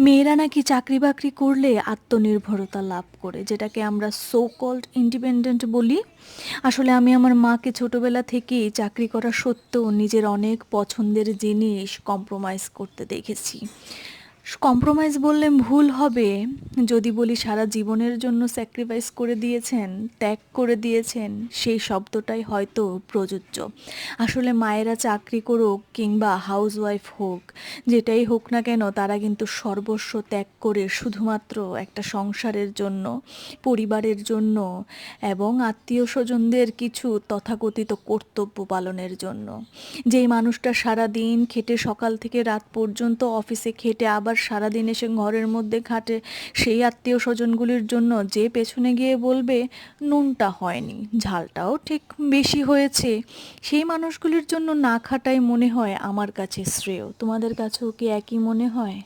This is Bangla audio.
মেয়েরা নাকি চাকরি বাকরি করলে আত্মনির্ভরতা লাভ করে, যেটাকে আমরা সো কল্ড ইন্ডিপেন্ডেন্ট বলি। আসলে আমি আমার মাকে ছোটবেলা থেকেই চাকরি করা সত্ত্বেও নিজের অনেক পছন্দের জিনিস কম্প্রোমাইজ করতে দেখেছি। কম্প্রোমাইজ বললে ভুল হবে যদি বলি সারা জীবনের জন্য স্যাক্রিফাইস করে দিয়েছেন, ত্যাগ করে দিয়েছেন, সেই শব্দটাই হয়তো প্রযোজ্য। আসলে মায়েরা চাকরি করুক কিংবা হাউসওয়াইফ হোক, যেটাই হোক না কেন, তারা কিন্তু সর্বস্ব ত্যাগ করে শুধুমাত্র একটা সংসারের জন্য, পরিবারের জন্য এবং আত্মীয় স্বজনদের কিছু তথাকথিত কর্তব্য পালনের জন্য। যেই মানুষটা সারা দিন খেটে সকাল থেকে রাত পর্যন্ত অফিসে খেটে আবার সারাদিন এসে ঘরের মধ্যে খাটে, সেই আত্মীয় স্বজনগুলির জন্য যে পেছনে গিয়ে বলবে নুনটা হয়নি, ঝালটাও ঠিক বেশি হয়েছে, সেই মানুষগুলির জন্য না খাটাই মনে হয় আমার কাছে শ্রেয়। তোমাদের কাছেও কি একই মনে হয়?